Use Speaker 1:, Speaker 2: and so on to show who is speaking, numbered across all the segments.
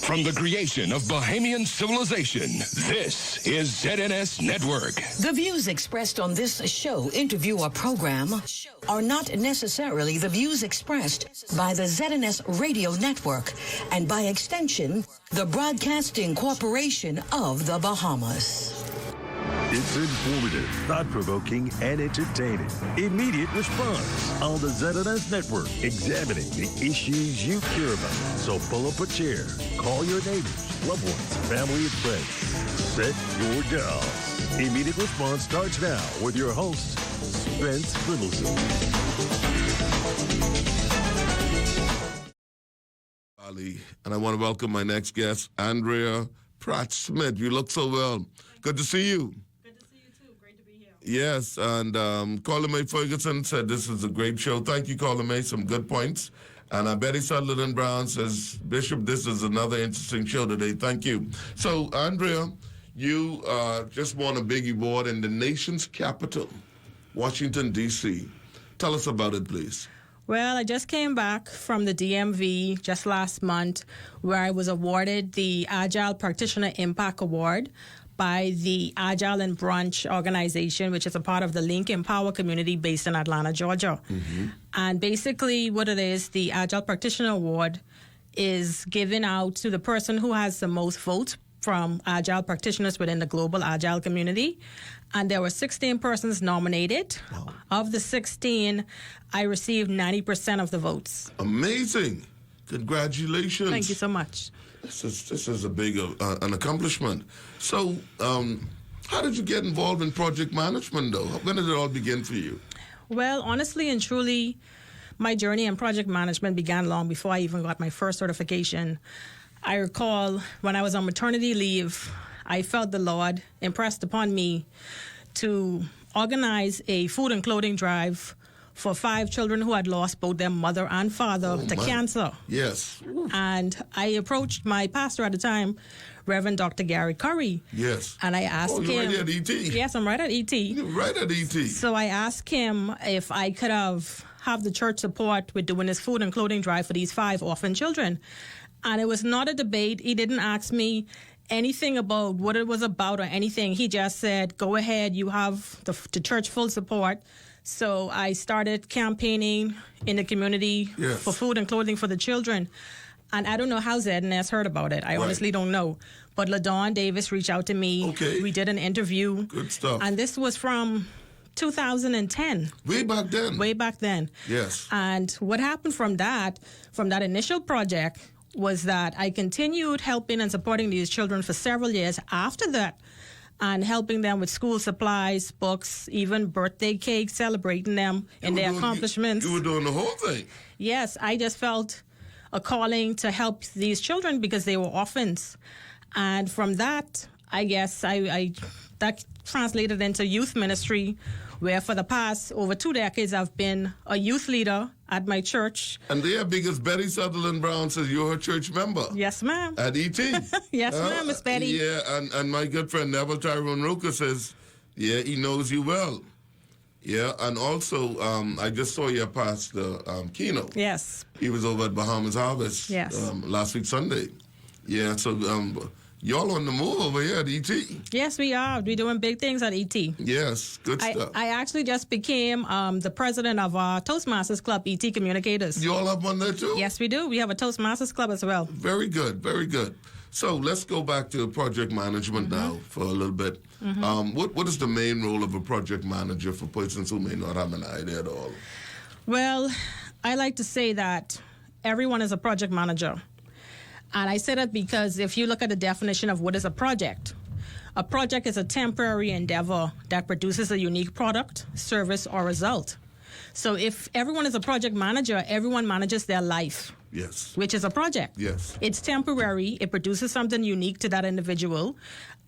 Speaker 1: From the creation of Bahamian civilization, this is ZNS Network.
Speaker 2: The views expressed on this show, interview, or program are not necessarily the views expressed by the ZNS Radio Network and, by extension, the Broadcasting Corporation of the Bahamas.
Speaker 3: It's informative, thought-provoking, and entertaining. Immediate response on the ZNS Network, examining the issues you care about. So pull up a chair, call your neighbors, loved ones, family, and friends. Set your dials. Immediate response starts now with your host, Spence Finlayson.
Speaker 4: And I want to welcome my next guest, Andrea Pratt-Smith. You look so well. Good to see you. Yes, and Colin May Ferguson said this is a great show. Thank you, Colin May, some good points. And Betty Sutherland Brown says, Bishop, this is another interesting show today. Thank you. So, Andrea, you just won a big award in the nation's capital, Washington, D.C. Tell us about it, please.
Speaker 5: Well, I just came back from the DMV just last month, where I was awarded the Agile Practitioner Impact Award by the Agile and Brunch organization, which is a part of the Link Empower community based in Atlanta, Georgia. Mm-hmm. And basically what it is, the Agile Practitioner Award is given out to the person who has the most votes from Agile practitioners within the global Agile community. And there were 16 persons nominated. Wow. Of the 16, I received 90% of the votes.
Speaker 4: Amazing. Congratulations.
Speaker 5: Thank you so much.
Speaker 4: This is a big an accomplishment. So, how did you get involved in project management, though? When did it all begin for you?
Speaker 5: Well, honestly and truly, my journey in project management began long before I even got my first certification. I recall when I was on maternity leave, I felt the Lord impressed upon me to organize a food and clothing drive for 5 children who had lost both their mother and father to cancer.
Speaker 4: Yes.
Speaker 5: And I approached my pastor at the time, Reverend Dr. Gary Curry.
Speaker 4: Yes.
Speaker 5: And I asked him.
Speaker 4: Right at ET.
Speaker 5: Yes, I'm right at ET.
Speaker 4: You're right at ET.
Speaker 5: So I asked him if I could have the church support with doing this food and clothing drive for these 5 orphan children. And it was not a debate. He didn't ask me anything about what it was about or anything. He just said, go ahead, you have the church full support. So I started campaigning in the community for food and clothing for the children. And I don't know how ZNS heard about it. I honestly don't know. But LaDawn Davis reached out to me. Okay. We did an interview.
Speaker 4: Good stuff.
Speaker 5: And this was from 2010.
Speaker 4: Way back then.
Speaker 5: Way back then.
Speaker 4: Yes.
Speaker 5: And what happened from that initial project was that I continued helping and supporting these children for several years after that, and helping them with school supplies, books, even birthday cakes, celebrating them and their accomplishments.
Speaker 4: You were doing the whole thing.
Speaker 5: Yes, I just felt a calling to help these children because they were orphans. And from that, I guess that translated into youth ministry, where for the past over 2 decades, I've been a youth leader at my church.
Speaker 4: And there, because Betty Sutherland Brown says you're a church member.
Speaker 5: Yes, ma'am.
Speaker 4: At ET.
Speaker 5: Yes, ma'am, Miss Betty.
Speaker 4: Yeah, and my good friend Neville Tyrone Roker says, yeah, he knows you well. Yeah, and also, I just saw your pastor, Keno.
Speaker 5: Yes.
Speaker 4: He was over at Bahamas Harvest last week Sunday. Yeah, so y'all on the move over here at ET.
Speaker 5: Yes, we are. We're doing big things at ET.
Speaker 4: Yes, good stuff.
Speaker 5: I actually just became the president of our Toastmasters Club, ET Communicators.
Speaker 4: You all up on that too?
Speaker 5: Yes, we do. We have a Toastmasters Club as well.
Speaker 4: Very good, very good. So let's go back to project management now for a little bit. What is the main role of a project manager for persons who may not have an idea at all?
Speaker 5: Well, I like to say that everyone is a project manager. And I say that because if you look at the definition of what is a project is a temporary endeavor that produces a unique product, service, or result. So if everyone is a project manager, everyone manages their life.
Speaker 4: Yes.
Speaker 5: Which is a project.
Speaker 4: Yes.
Speaker 5: It's temporary. It produces something unique to that individual.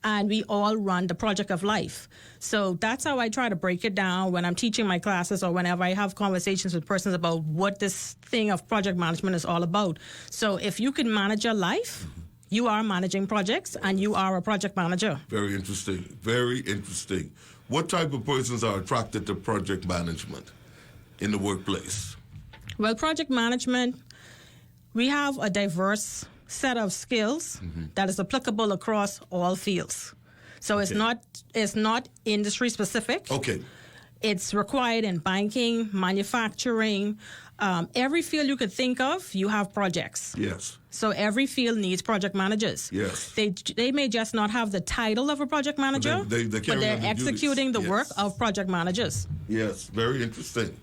Speaker 5: And we all run the project of life. So that's how I try to break it down when I'm teaching my classes or whenever I have conversations with persons about what this thing of project management is all about. So if you can manage your life, you are managing projects and you are a project manager.
Speaker 4: Very interesting. Very interesting. What type of persons are attracted to project management in the workplace?
Speaker 5: Well, project management, we have a diverse set of skills that is applicable across all fields. So it's not industry specific.
Speaker 4: Okay.
Speaker 5: It's required in banking, manufacturing, every field you could think of, you have projects.
Speaker 4: Yes.
Speaker 5: So every field needs project managers.
Speaker 4: Yes.
Speaker 5: They may just not have the title of a project manager, but they're executing the work of project managers.
Speaker 4: Yes, very interesting.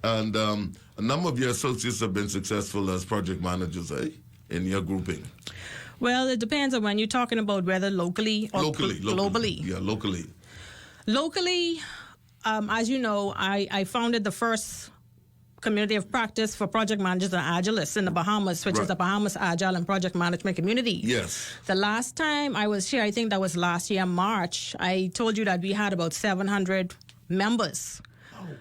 Speaker 4: And a number of your associates have been successful as project managers, in your grouping.
Speaker 5: Well, it depends on when you're talking about whether locally or globally.
Speaker 4: Yeah, locally.
Speaker 5: Locally, as you know, I founded the first community of practice for project managers and Agilists in the Bahamas, which is the Bahamas Agile and Project Management Community.
Speaker 4: Yes.
Speaker 5: The last time I was here, I think that was last year, March, I told you that we had about 700 members.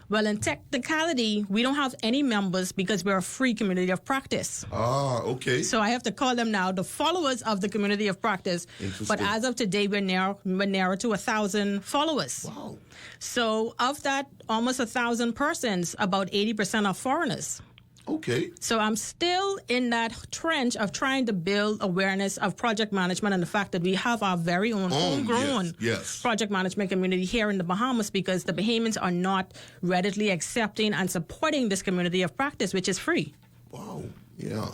Speaker 5: Well, in technicality, we don't have any members because we're a free community of practice.
Speaker 4: Ah, okay.
Speaker 5: So I have to call them now the followers of the community of practice. But as of today, we're narrow to 1,000 followers.
Speaker 4: Wow.
Speaker 5: So of that, almost 1,000 persons, about 80% are foreigners.
Speaker 4: Okay.
Speaker 5: So I'm still in that trench of trying to build awareness of project management and the fact that we have our very own homegrown project management community here in the Bahamas, because the Bahamians are not readily accepting and supporting this community of practice, which is free.
Speaker 4: Wow. Yeah.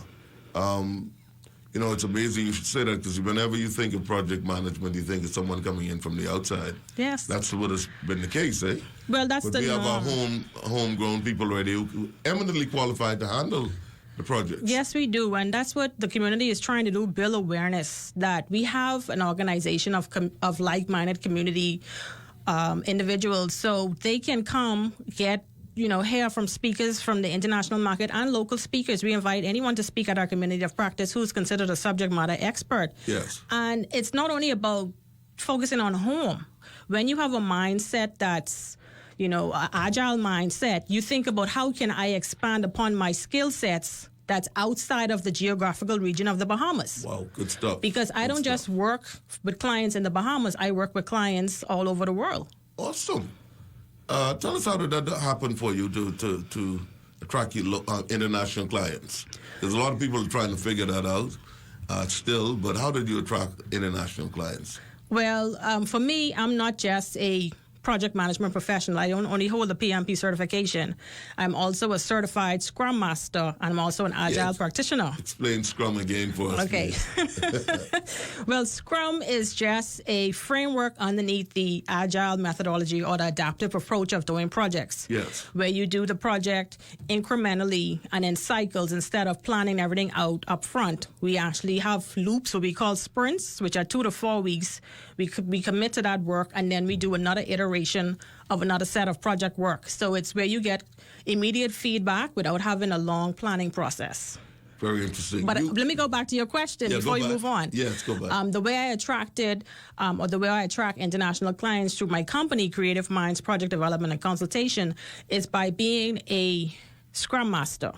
Speaker 4: It's amazing you should say that, because whenever you think of project management, you think of someone coming in from the outside.
Speaker 5: Yes.
Speaker 4: That's what has been the case, eh?
Speaker 5: Well, that's
Speaker 4: but we have our homegrown people already who eminently qualified to handle the projects.
Speaker 5: Yes, we do. And that's what the community is trying to do, build awareness that we have an organization of like-minded community individuals, so they can come get hear from speakers from the international market and local speakers. We invite anyone to speak at our community of practice who's considered a subject matter expert.
Speaker 4: Yes.
Speaker 5: And it's not only about focusing on home. When you have a mindset that's, an agile mindset, you think about how can I expand upon my skill sets that's outside of the geographical region of the Bahamas.
Speaker 4: Wow, good stuff.
Speaker 5: Because I don't just work with clients in the Bahamas, I work with clients all over the world.
Speaker 4: Awesome. Tell us, how did that happen for you to attract international clients? There's a lot of people trying to figure that out still, but how did you attract international clients?
Speaker 5: Well, for me, I'm not just a project management professional. I don't only hold a PMP certification. I'm also a certified Scrum Master, and I'm also an Agile Practitioner.
Speaker 4: Explain Scrum again for us.
Speaker 5: Okay. Well, Scrum is just a framework underneath the Agile methodology or the adaptive approach of doing projects.
Speaker 4: Yes.
Speaker 5: Where you do the project incrementally and in cycles instead of planning everything out up front. We actually have loops, what we call sprints, which are 2 to 4 weeks. We commit to that work, and then we do another iteration of another set of project work. So it's where you get immediate feedback without having a long planning process.
Speaker 4: Very interesting.
Speaker 5: But let me go back to your question before you move on.
Speaker 4: Yes, go back.
Speaker 5: The way I attract international clients through my company, Creative Minds Project Development and Consultation, is by being a Scrum Master.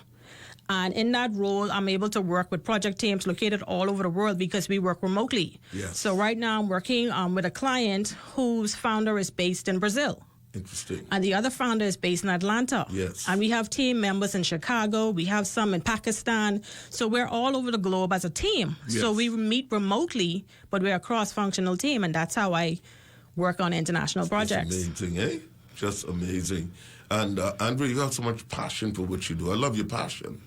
Speaker 5: And in that role, I'm able to work with project teams located all over the world because we work remotely.
Speaker 4: Yes.
Speaker 5: So right now I'm working with a client whose founder is based in Brazil.
Speaker 4: Interesting.
Speaker 5: And the other founder is based in Atlanta.
Speaker 4: Yes.
Speaker 5: And we have team members in Chicago. We have some in Pakistan. So we're all over the globe as a team.
Speaker 4: Yes.
Speaker 5: So we meet remotely, but we're a cross-functional team. And that's how I work on international projects.
Speaker 4: That's amazing, eh? Just amazing. And Andrea, you have so much passion for what you do. I love your passion.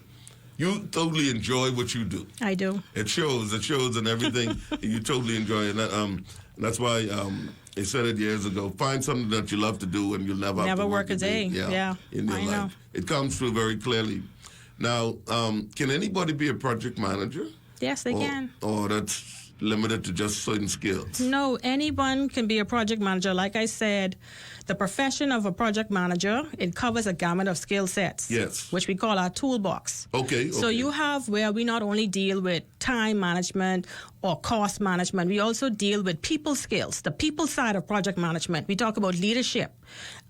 Speaker 4: You totally enjoy what you do.
Speaker 5: I do.
Speaker 4: It shows in everything. You totally enjoy it. And that's why they said it years ago, find something that you love to do and you'll never have to work a day. Yeah, in your life. Know. It comes through very clearly. Now, can anybody be a project manager?
Speaker 5: Yes, they can.
Speaker 4: Or that's limited to just certain skills?
Speaker 5: No, anyone can be a project manager. Like I said, the profession of a project manager, it covers a gamut of skill sets.
Speaker 4: Yes.
Speaker 5: Which we call our toolbox.
Speaker 4: Okay.
Speaker 5: So you have where we not only deal with time management or cost management, we also deal with people skills, the people side of project management. We talk about leadership.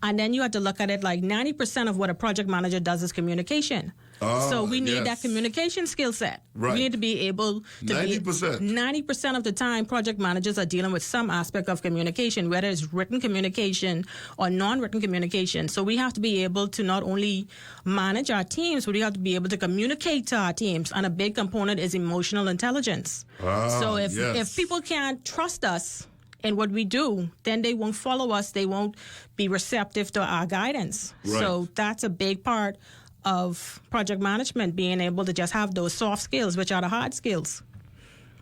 Speaker 5: And then you have to look at it like 90% of what a project manager does is communication. So we need
Speaker 4: yes.
Speaker 5: that communication skill set.
Speaker 4: Right.
Speaker 5: We need to be able to
Speaker 4: 90%.
Speaker 5: 90% of the time, project managers are dealing with some aspect of communication, whether it's written communication or non-written communication. So we have to be able to not only manage our teams, but we have to be able to communicate to our teams. And a big component is emotional intelligence. So if people can't trust us in what we do, then they won't follow us. They won't be receptive to our guidance.
Speaker 4: Right.
Speaker 5: So that's a big part of project management, being able to just have those soft skills, which are the hard skills.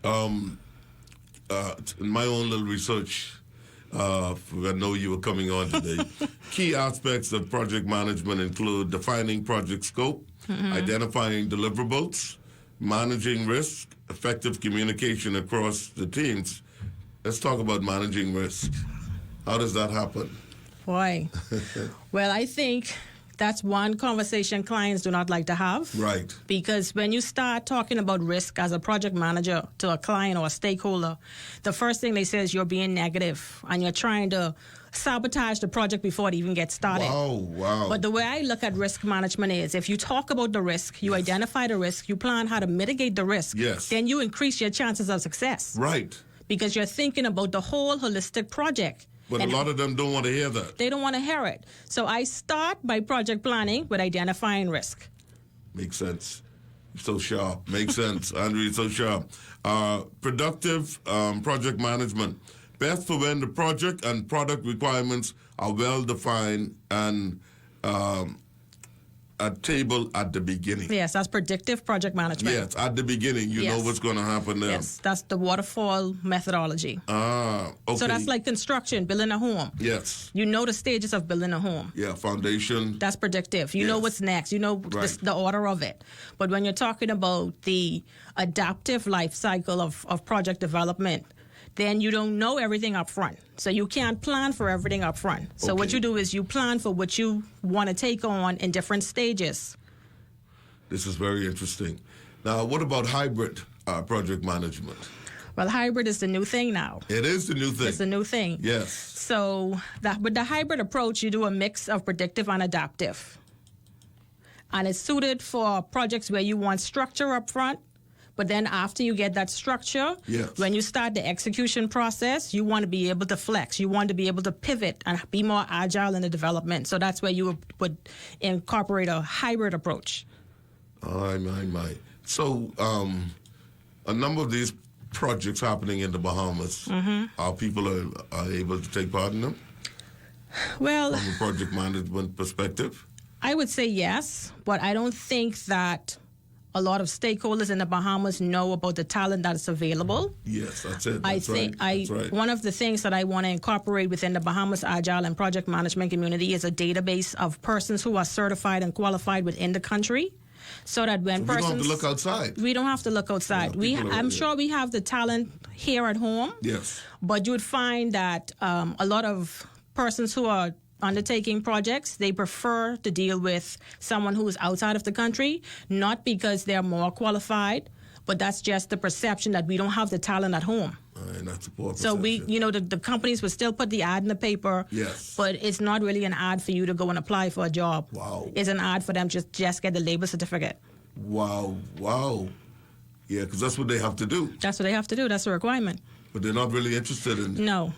Speaker 4: In my own little research, I know you were coming on today. Key aspects of project management include defining project scope, identifying deliverables, managing risk, effective communication across the teams. Let's talk about managing risk. How does that happen?
Speaker 5: Boy. Well, I think that's one conversation clients do not like to have.
Speaker 4: Right.
Speaker 5: Because when you start talking about risk as a project manager to a client or a stakeholder, the first thing they say is you're being negative and you're trying to sabotage the project before it even gets started.
Speaker 4: Wow.
Speaker 5: But the way I look at risk management is if you talk about the risk, you identify the risk, you plan how to mitigate the risk, then you increase your chances of success.
Speaker 4: Right.
Speaker 5: Because you're thinking about the whole holistic project.
Speaker 4: But a lot of them don't want to hear that.
Speaker 5: They don't want to hear it. So I start my project planning with identifying risk.
Speaker 4: Makes sense. So sharp. Makes sense. Andrea, so sharp. Productive project management. Best for when the project and product requirements are well defined and a table at the beginning.
Speaker 5: Yes, that's predictive project management.
Speaker 4: Yes, at the beginning, you know what's going to happen there.
Speaker 5: Yes, that's the waterfall methodology.
Speaker 4: Okay.
Speaker 5: So that's like construction, building a home.
Speaker 4: Yes.
Speaker 5: You know the stages of building a home.
Speaker 4: Yeah, foundation.
Speaker 5: That's predictive. You know what's next. You know the order of it. But when you're talking about the adaptive life cycle of project development, then you don't know everything up front. So you can't plan for everything up front. So what you do is you plan for what you want to take on in different stages.
Speaker 4: This is very interesting. Now, what about hybrid project management?
Speaker 5: Well, hybrid is the new thing now.
Speaker 4: It is the new thing.
Speaker 5: It's the new thing.
Speaker 4: Yes.
Speaker 5: So with the hybrid approach, you do a mix of predictive and adaptive. And it's suited for projects where you want structure up front. But then after you get that structure, when you start the execution process, you want to be able to flex. You want to be able to pivot and be more agile in the development. So that's where you would incorporate a hybrid approach.
Speaker 4: My. So a number of these projects happening in the Bahamas, are people are able to take part in them?
Speaker 5: Well,
Speaker 4: from a project management perspective?
Speaker 5: I would say yes, but I don't think that a lot of stakeholders in the Bahamas know about the talent that is available.
Speaker 4: Yes, that's it.
Speaker 5: That's right. One of the things that I want to incorporate within the Bahamas Agile and Project Management community is a database of persons who are certified and qualified within the country. So that when persons...
Speaker 4: We don't have to look outside.
Speaker 5: We don't have to look outside. I'm sure we have the talent here at home.
Speaker 4: Yes.
Speaker 5: But you would find that a lot of persons who are undertaking projects, they prefer to deal with someone who is outside of the country, not because they're more qualified, but that's just the perception that we don't have the talent at home.
Speaker 4: And that's a poor
Speaker 5: so
Speaker 4: perception.
Speaker 5: the companies would still put the ad in the paper, but it's not really an ad for you to go and apply for a job.
Speaker 4: Wow.
Speaker 5: It's an ad for them to just get the labor certificate.
Speaker 4: Wow. Yeah, because that's what they have to do.
Speaker 5: That's what they have to do. That's a requirement.
Speaker 4: But they're not really interested in...
Speaker 5: No.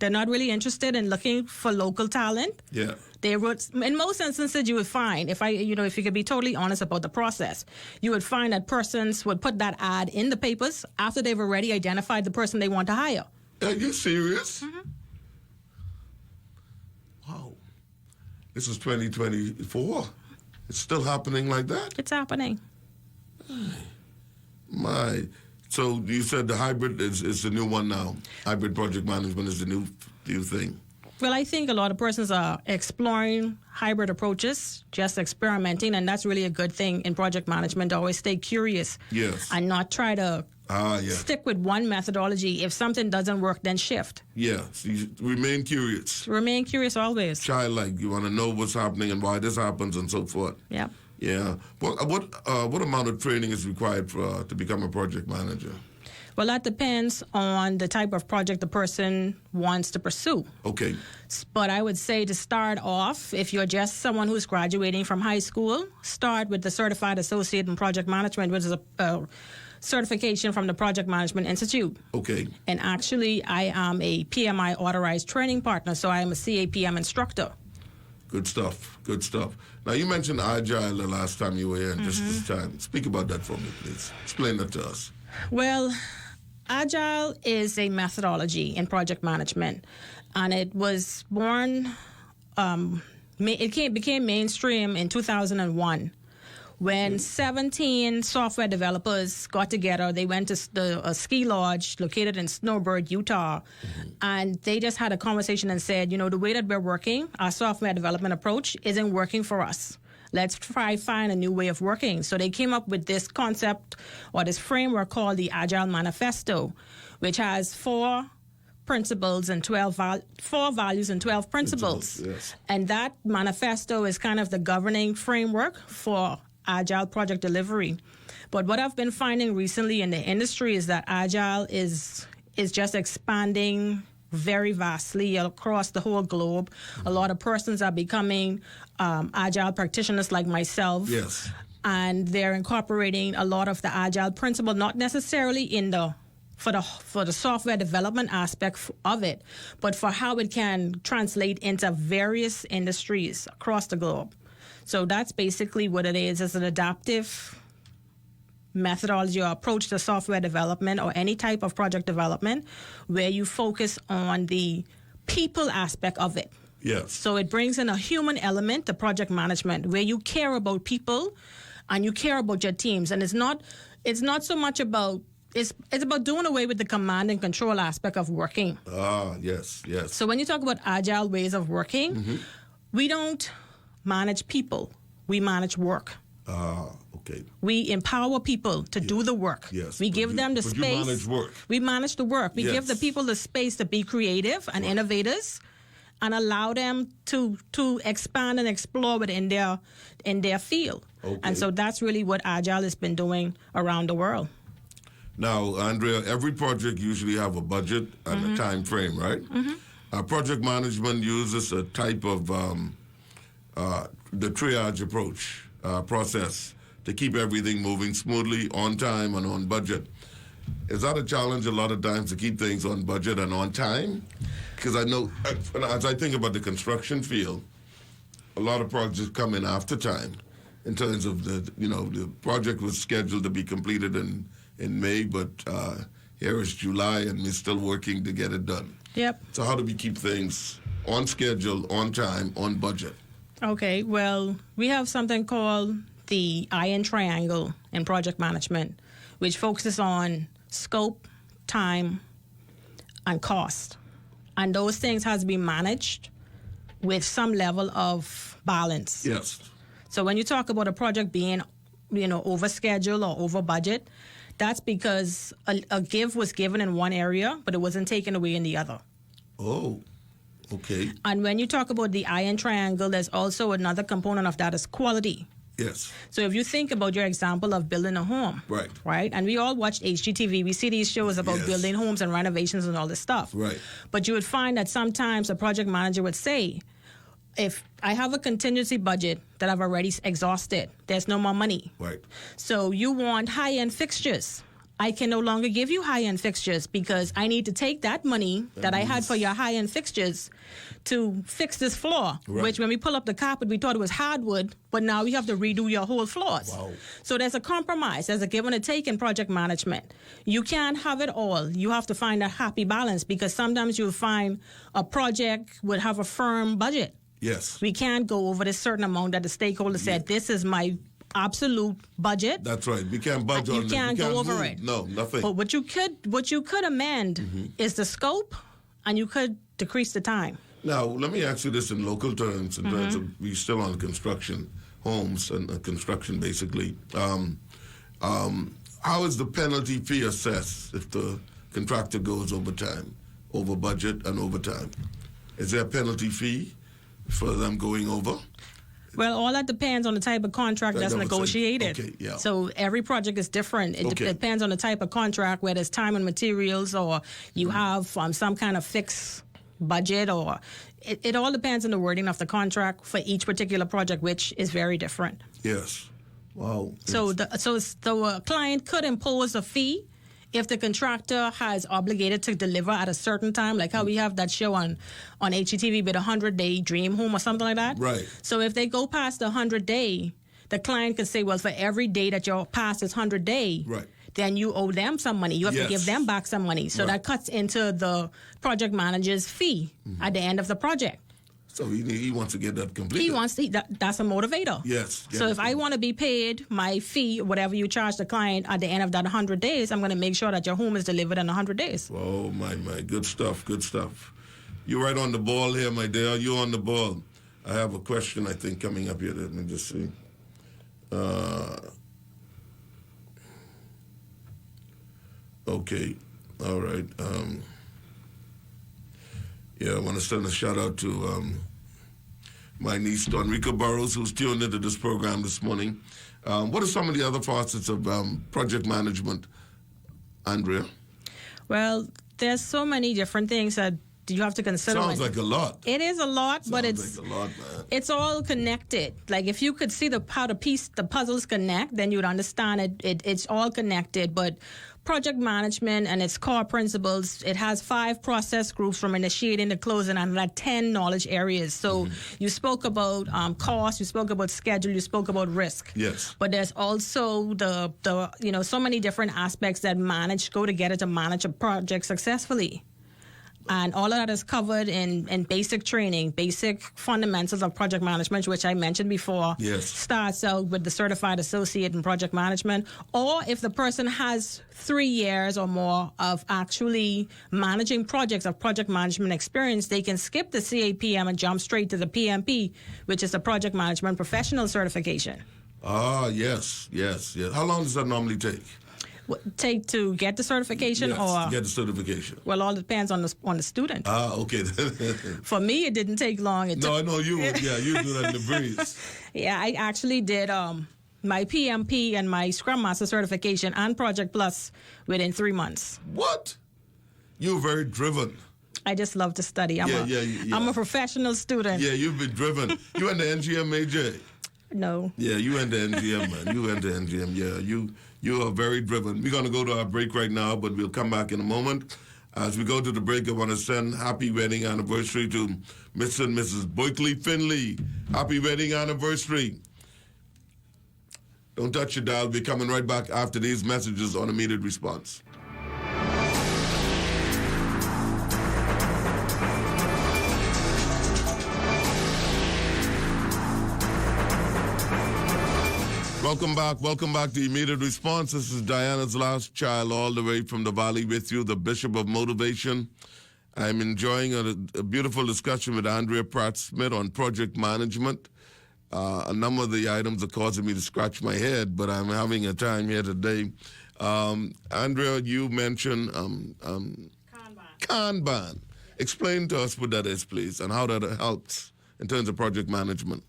Speaker 5: They're not really interested in looking for local talent.
Speaker 4: Yeah.
Speaker 5: They would, in most instances, you would find, if you could be totally honest about the process, you would find that persons would put that ad in the papers after they've already identified the person they want to hire.
Speaker 4: Are you serious?
Speaker 5: Mm-hmm.
Speaker 4: Wow. This is 2024. It's still happening like that?
Speaker 5: It's happening.
Speaker 4: My. So you said the hybrid is the new one now. Hybrid project management is the new thing.
Speaker 5: Well, I think a lot of persons are exploring hybrid approaches, just experimenting, and that's really a good thing in project management. Always stay curious.
Speaker 4: Yes.
Speaker 5: And not try to stick with one methodology. If something doesn't work, then shift.
Speaker 4: Yeah. So you remain curious.
Speaker 5: Remain curious always.
Speaker 4: Childlike. You want to know what's happening and why this happens and so forth.
Speaker 5: Yeah.
Speaker 4: Yeah. What amount of training is required to become a project manager?
Speaker 5: Well, that depends on the type of project the person wants to pursue.
Speaker 4: Okay.
Speaker 5: But I would say to start off, if you're just someone who's graduating from high school, start with the Certified Associate in Project Management, which is a certification from the Project Management Institute.
Speaker 4: Okay.
Speaker 5: And actually, I am a PMI authorized training partner, so I am a CAPM instructor.
Speaker 4: Good stuff. Good stuff. Now, you mentioned Agile the last time you were here, and just this time. Speak about that for me, please. Explain that to us.
Speaker 5: Well, Agile is a methodology in project management, and it was born, it became mainstream in 2001 when 17 software developers got together. They went to a ski lodge located in Snowbird, Utah, and they just had a conversation and said, you know, the way that we're working, our software development approach isn't working for us. Let's try find a new way of working. So they came up with this concept or this framework called the Agile Manifesto, which has 4 principles and 4 values and 12 principles.
Speaker 4: Yes.
Speaker 5: And that manifesto is kind of the governing framework for Agile project delivery. But what I've been finding recently in the industry is that Agile is just expanding very vastly across the whole globe. A lot of persons are becoming Agile practitioners like myself.
Speaker 4: Yes.
Speaker 5: And they're incorporating a lot of the Agile principle, not necessarily in the for the software development aspect of it, but for how it can translate into various industries across the globe. So that's basically what it is. It's an adaptive methodology or approach to software development or any type of project development where you focus on the people aspect of it.
Speaker 4: Yes.
Speaker 5: So it brings in a human element to project management where you care about people and you care about your teams. And it's not so much about it's about doing away with the command and control aspect of working.
Speaker 4: Ah, yes, yes.
Speaker 5: So when you talk about agile ways of working, we don't manage people, we manage work.
Speaker 4: Ah, okay.
Speaker 5: We empower people to do the work.
Speaker 4: Yes.
Speaker 5: We give them the space.
Speaker 4: You manage work.
Speaker 5: We manage the work. We
Speaker 4: Yes.
Speaker 5: give the people the space to be creative and innovators and allow them to expand and explore within their field.
Speaker 4: Okay.
Speaker 5: And so that's really what Agile has been doing around the world.
Speaker 4: Now, Andrea, every project usually have a budget and a time frame, right? Project management uses a type of the triage approach process to keep everything moving smoothly, on time, and on budget. Is that a challenge a lot of times to keep things on budget and on time? Because I know, as I think about the construction field, a lot of projects come in after time in terms of the project was scheduled to be completed in May, but here is July and we're still working to get it done.
Speaker 5: Yep.
Speaker 4: So how do we keep things on schedule, on time, on budget?
Speaker 5: Okay, well, we have something called the iron triangle in project management, which focuses on scope, time, and cost. And those things has to be managed with some level of balance.
Speaker 4: Yes.
Speaker 5: So when you talk about a project being, over schedule or over budget, that's because a give was given in one area, but it wasn't taken away in the other.
Speaker 4: Oh, okay.
Speaker 5: And when you talk about the iron triangle, there's also another component of that is quality.
Speaker 4: Yes.
Speaker 5: So if you think about your example of building a home, right? And we all watch HGTV. We see these shows about building homes and renovations and all this stuff.
Speaker 4: Right.
Speaker 5: But you would find that sometimes a project manager would say, if I have a contingency budget that I've already exhausted, there's no more money.
Speaker 4: Right.
Speaker 5: So you want high-end fixtures. I can no longer give you high-end fixtures because I need to take that money that I had for your high-end fixtures to fix this floor, which when we pull up the carpet, we thought it was hardwood, but now we have to redo your whole floors.
Speaker 4: Wow.
Speaker 5: So there's a compromise. There's a give and a take in project management. You can't have it all. You have to find a happy balance because sometimes you'll find a project would have a firm budget.
Speaker 4: Yes.
Speaker 5: We can't go over this certain amount that the stakeholder said, this is my absolute budget.
Speaker 4: That's right. We can't budge on it.
Speaker 5: You can't go over
Speaker 4: move.
Speaker 5: it.
Speaker 4: No, nothing.
Speaker 5: But what you could amend is the scope, and you could decrease the time.
Speaker 4: Now, let me ask you this in local terms, in terms of we're still on construction, homes and construction basically. How is the penalty fee assessed if the contractor goes over time, over budget and over time? Is there a penalty fee for them going over?
Speaker 5: Well, all that depends on the type of contract that's negotiated.
Speaker 4: Okay, yeah.
Speaker 5: So every project is different. It depends on the type of contract, whether it's time and materials or you have some kind of fixed budget, or it all depends on the wording of the contract for each particular project, which is very different.
Speaker 4: Yes. Wow.
Speaker 5: So the client could impose a fee if the contractor has obligated to deliver at a certain time, like how we have that show on HGTV with 100-day dream home or something like that.
Speaker 4: Right.
Speaker 5: So if they go past the 100-day, the client can say, well, for every day that you're past this 100-day,
Speaker 4: right,
Speaker 5: then you owe them some money. You have to give them back some money. So
Speaker 4: right,
Speaker 5: that cuts into the project manager's fee at the end of the project.
Speaker 4: So he wants to get that completed.
Speaker 5: That's a motivator.
Speaker 4: Yes.
Speaker 5: So if I want to be paid my fee, whatever you charge the client at the end of that 100 days, I'm going to make sure that your home is delivered in 100 days.
Speaker 4: Oh, my. Good stuff. You're right on the ball here, my dear. You're on the ball. I have a question, I think, coming up here. Let me just see. Okay. All right. I want to send a shout out to my niece, Donrica Burrows, who's tuned into this program this morning. What are some of the other facets of project management, Andrea?
Speaker 5: Well, there's so many different things that you have to consider.
Speaker 4: Sounds like a lot.
Speaker 5: It is a lot, but
Speaker 4: it's like a lot, man.
Speaker 5: It's all connected. Like if you could see how the puzzles connect, then you'd understand it's all connected. But project management and its core principles, it has 5 process groups from initiating to closing and like 10 knowledge areas. So you spoke about cost, you spoke about schedule, you spoke about risk.
Speaker 4: Yes.
Speaker 5: But there's also the so many different aspects that go together to manage a project successfully. And all of that is covered in basic training, basic fundamentals of project management, which I mentioned before.
Speaker 4: Yes.
Speaker 5: Starts out with the certified associate in project management. Or if the person has 3 years or more of actually managing projects, of project management experience, they can skip the CAPM and jump straight to the PMP, which is the project management professional certification.
Speaker 4: Ah, yes. How long does that normally take?
Speaker 5: Take to get the certification,
Speaker 4: yes,
Speaker 5: or
Speaker 4: to get the certification?
Speaker 5: Well, all depends on the student.
Speaker 4: Ah, okay.
Speaker 5: For me, it didn't take long.
Speaker 4: I know you would. Yeah, you do that in the breeze.
Speaker 5: Yeah, I actually did my PMP and my Scrum Master certification and Project Plus within 3 months.
Speaker 4: What? You're very driven.
Speaker 5: I just love to study. I'm a professional student.
Speaker 4: Yeah, you've been driven. You went to NGM, AJ?
Speaker 5: No.
Speaker 4: Yeah, you went to NGM, man. You went to NGM. Yeah, you are very driven. We're going to go to our break right now, but we'll come back in a moment. As we go to the break, I want to send happy wedding anniversary to Mr. and Mrs. Boykley Finley. Happy wedding anniversary. Don't touch your dial. We're coming right back after these messages on Immediate Response. Welcome back to Immediate Response. This is Diana's last child, all the way from the Valley with you, the Bishop of Motivation. I'm enjoying a beautiful discussion with Andrea Pratt-Smith on project management. A number of the items are causing me to scratch my head, but I'm having a time here today. Andrea, you mentioned Kanban. Explain to us what that is, please, and how that helps in terms of project management.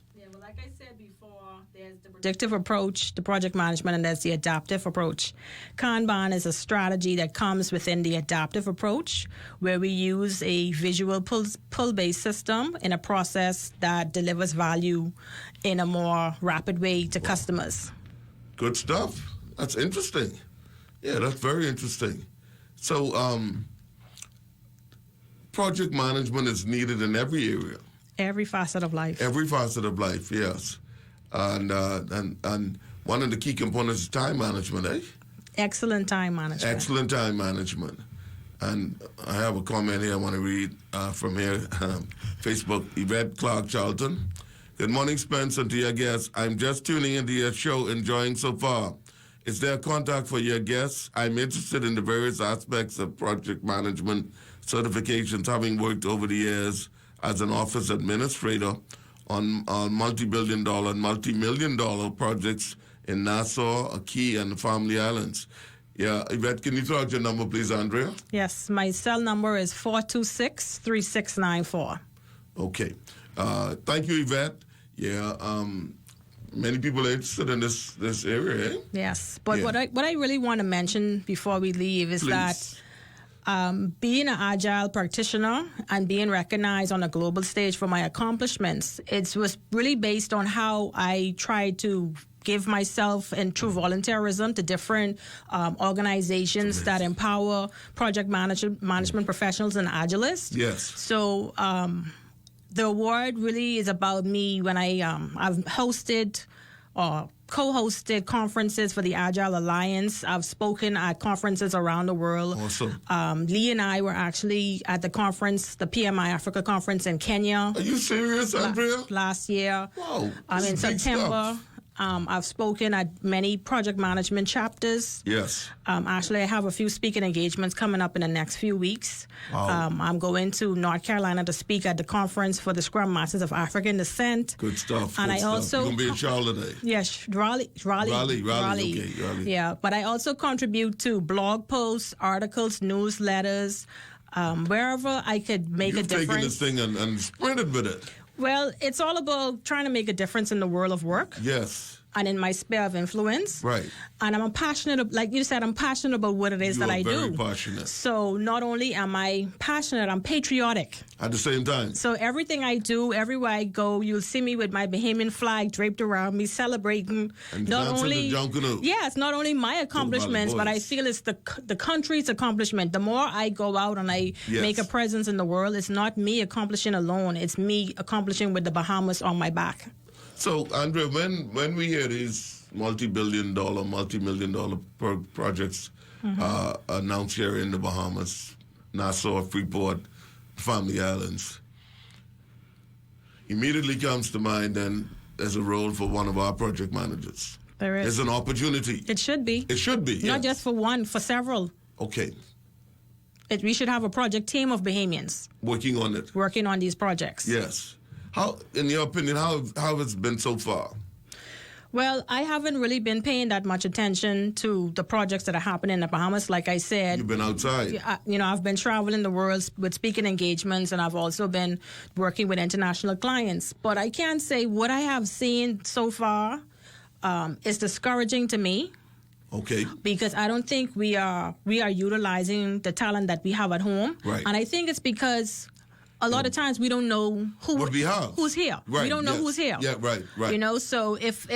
Speaker 5: Predictive approach, the project management, and there's the adaptive approach. Kanban is a strategy that comes within the adaptive approach, where we use a visual pull-based system in a process that delivers value in a more rapid way to customers.
Speaker 4: Good stuff. That's interesting. Yeah, that's very interesting. So, project management is needed in every area.
Speaker 5: Every facet of life.
Speaker 4: Every facet of life, yes. And one of the key components is time management, eh?
Speaker 5: Excellent time management.
Speaker 4: Excellent time management. And I have a comment here I want to read from here, Facebook, Yvette Clark Charlton. Good morning, Spence, and to your guests. I'm just tuning into your show, enjoying so far. Is there a contact for your guests? I'm interested in the various aspects of project management certifications, having worked over the years as an office administrator on multi-billion-dollar and multi-million-dollar projects in Nassau, Key, and the Family Islands. Yeah, Yvette, can you throw out your number, please, Andrea?
Speaker 5: Yes, my cell number is 426-3694.
Speaker 4: Okay. Thank you, Yvette. Yeah. Many people are interested in this area, eh?
Speaker 5: Yes, but what I really want to mention before we leave is that being an Agile practitioner and being recognized on a global stage for my accomplishments, it was really based on how I tried to give myself in true volunteerism to different organizations that empower project management professionals and Agilists.
Speaker 4: Yes.
Speaker 5: So the award really is about me when I've hosted or co-hosted conferences for the Agile Alliance. I've spoken at conferences around the world.
Speaker 4: Awesome.
Speaker 5: Lee and I were actually at the conference, the PMI Africa conference in Kenya.
Speaker 4: Are you serious, Andrea?
Speaker 5: Last year.
Speaker 4: Wow.
Speaker 5: In September. I've spoken at many project management chapters.
Speaker 4: Yes.
Speaker 5: Actually, I have a few speaking engagements coming up in the next few weeks.
Speaker 4: Wow.
Speaker 5: I'm going to North Carolina to speak at the conference for the Scrum Masters of African Descent.
Speaker 4: Good stuff.
Speaker 5: And
Speaker 4: good
Speaker 5: I
Speaker 4: stuff.
Speaker 5: also...
Speaker 4: You're going to be in Charlotte today?
Speaker 5: Yes, Raleigh.
Speaker 4: Okay, Raleigh.
Speaker 5: Yeah, but I also contribute to blog posts, articles, newsletters, wherever I could make a difference.
Speaker 4: You've taken this thing and sprinted with it.
Speaker 5: Well, it's all about trying to make a difference in the world of work.
Speaker 4: Yes.
Speaker 5: And in my sphere of influence.
Speaker 4: Right.
Speaker 5: And I'm passionate, like you said, I'm passionate about what it is that I do.
Speaker 4: You are very passionate.
Speaker 5: So not only am I passionate, I'm patriotic.
Speaker 4: At the same time.
Speaker 5: So everything I do, everywhere I go, you'll see me with my Bahamian flag draped around me, celebrating.
Speaker 4: And
Speaker 5: not only,
Speaker 4: it's
Speaker 5: not only my accomplishments, but I feel it's the country's accomplishment. The more I go out and I make a presence in the world, it's not me accomplishing alone. It's me accomplishing with the Bahamas on my back.
Speaker 4: So, Andrea, when we hear these multi-million dollar projects announced here in the Bahamas, Nassau, Freeport, Family Islands, immediately comes to mind then there's a role for one of our project managers.
Speaker 5: There is.
Speaker 4: There's an opportunity.
Speaker 5: It should be.
Speaker 4: It should be,
Speaker 5: Not just for one, for several.
Speaker 4: Okay.
Speaker 5: We should have a project team of Bahamians.
Speaker 4: Working on it.
Speaker 5: Working on these projects.
Speaker 4: Yes. How, in your opinion, how has it been so far?
Speaker 5: Well, I haven't really been paying that much attention to the projects that are happening in the Bahamas. Like I said,
Speaker 4: you've been outside.
Speaker 5: I've been traveling the world with speaking engagements, and I've also been working with international clients. But I can't say what I have seen so far is discouraging to me.
Speaker 4: Okay.
Speaker 5: Because I don't think we are utilizing the talent that we have at home.
Speaker 4: Right.
Speaker 5: And I think it's because a lot of times we don't know who's here.
Speaker 4: Right.
Speaker 5: We don't know who's here.
Speaker 4: Yeah, right.
Speaker 5: So if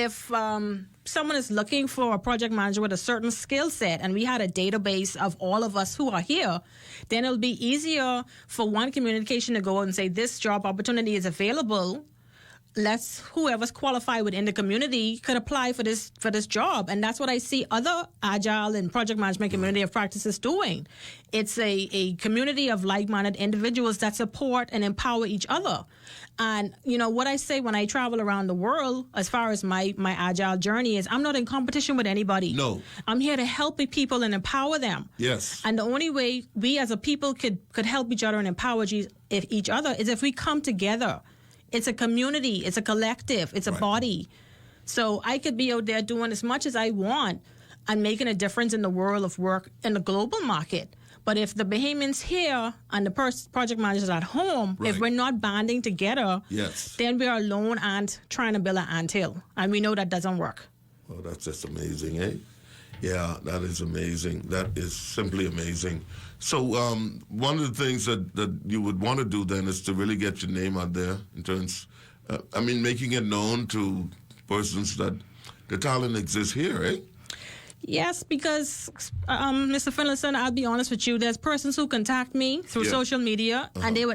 Speaker 5: someone is looking for a project manager with a certain skill set and we had a database of all of us who are here, then it'll be easier for one communication to go out and say this job opportunity is available. Whoever's qualified within the community could apply for this job. And that's what I see other Agile and project management community of practices doing. It's a community of like-minded individuals that support and empower each other. And, what I say when I travel around the world, as far as my Agile journey is, I'm not in competition with anybody.
Speaker 4: No.
Speaker 5: I'm here to help people and empower them.
Speaker 4: Yes.
Speaker 5: And the only way we as a people could help each other and empower each other is if we come together. It's a community. It's a collective. It's a body. So I could be out there doing as much as I want and making a difference in the world of work in the global market. But if the Bahamians here and the project managers at home, if we're not banding together, then we are alone and trying to build an anthill. And we know that doesn't work.
Speaker 4: Oh, that's just amazing, eh? Yeah, that is amazing. That is simply amazing. So one of the things that you would want to do then is to really get your name out there in terms, making it known to persons that the talent exists here, eh?
Speaker 5: Yes, because, Mr. Finlayson, I'll be honest with you, there's persons who contact me through social media, and they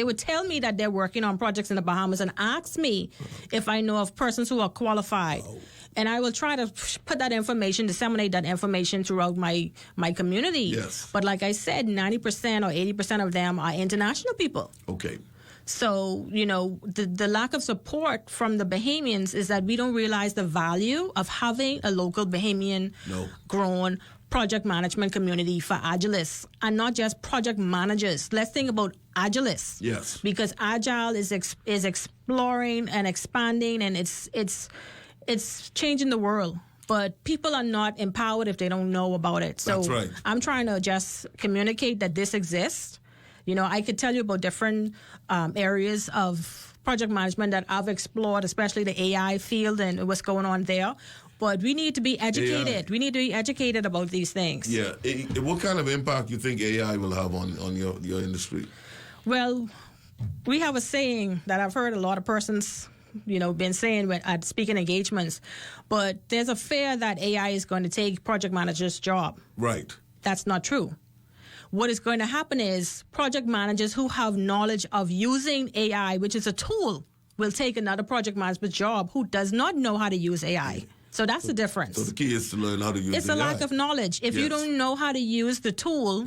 Speaker 5: would tell me that they're working on projects in the Bahamas and ask me if I know of persons who are qualified. Wow. And I will try to put that information, disseminate that information throughout my community.
Speaker 4: Yes.
Speaker 5: But like I said, 90% or 80% of them are international people.
Speaker 4: Okay.
Speaker 5: So, the lack of support from the Bahamians is that we don't realize the value of having a local Bahamian-grown project management community for Agilists, and not just project managers. Let's think about Agilists.
Speaker 4: Yes.
Speaker 5: Because Agile is exploring and expanding, and it's changing the world. But people are not empowered if they don't know about it. So
Speaker 4: that's right.
Speaker 5: I'm trying to just communicate that this exists. I could tell you about different areas of project management that I've explored, especially the AI field and what's going on there. But we need to be educated.
Speaker 4: AI.
Speaker 5: We need to be educated about these things.
Speaker 4: Yeah. What kind of impact you think AI will have on your industry?
Speaker 5: Well, we have a saying that I've heard a lot of persons, been saying at speaking engagements, but there's a fear that AI is going to take project managers' job.
Speaker 4: Right.
Speaker 5: That's not true. What is going to happen is project managers who have knowledge of using AI, which is a tool, will take another project manager's job who does not know how to use AI. So that's the difference.
Speaker 4: So the key is to learn how to use AI.
Speaker 5: It's a lack of knowledge. If you don't know how to use the tool,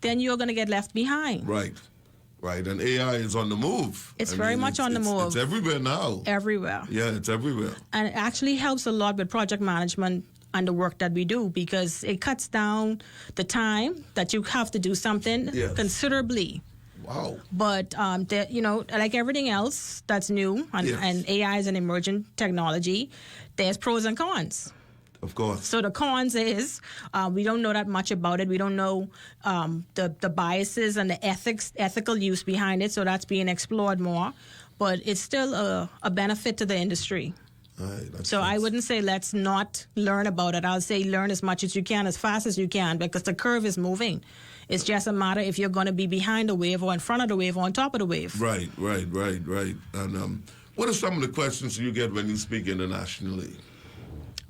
Speaker 5: then you're going to get left behind.
Speaker 4: Right. And AI is on the move.
Speaker 5: It's very much on the move.
Speaker 4: It's everywhere now.
Speaker 5: Everywhere.
Speaker 4: Yeah, it's everywhere.
Speaker 5: And it actually helps a lot with project management and the work that we do because it cuts down the time that you have to do something considerably.
Speaker 4: Wow.
Speaker 5: But, like everything else that's new, and AI is an emerging technology, there's pros and cons.
Speaker 4: Of course.
Speaker 5: So the cons is we don't know that much about it. We don't know the biases and the ethical use behind it, so that's being explored more. But it's still a benefit to the industry.
Speaker 4: Right,
Speaker 5: so I wouldn't say let's not learn about it. I'll say learn as much as you can, as fast as you can, because the curve is moving. It's just a matter if you're going to be behind the wave or in front of the wave or on top of the wave.
Speaker 4: Right. And what are some of the questions you get when you speak internationally?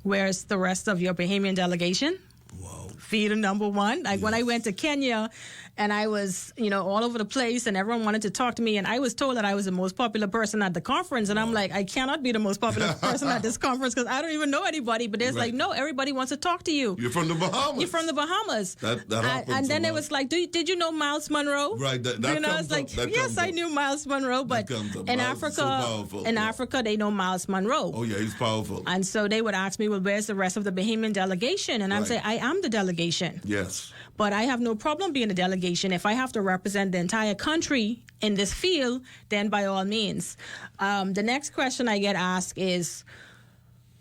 Speaker 5: Where's the rest of your Bahamian delegation?
Speaker 4: Wow.
Speaker 5: Feeder number one. Like when I went to Kenya and I was, all over the place and everyone wanted to talk to me and I was told that I was the most popular person at the conference and I'm like, I cannot be the most popular person at this conference because I don't even know anybody. But there's like, no, everybody wants to talk to you.
Speaker 4: You're from the Bahamas.
Speaker 5: You're from the Bahamas.
Speaker 4: That happens.
Speaker 5: And then it was like, did you know Miles Monroe?
Speaker 4: Right.
Speaker 5: It's like, yes, I knew Miles Monroe, but in Africa, they know Miles Monroe.
Speaker 4: Oh yeah, he's powerful.
Speaker 5: And so they would ask me, well, where's the rest of the Bahamian delegation? And I'd say, I am the delegation.
Speaker 4: Yes.
Speaker 5: But I have no problem being a delegation. If I have to represent the entire country in this field, then by all means. The next question I get asked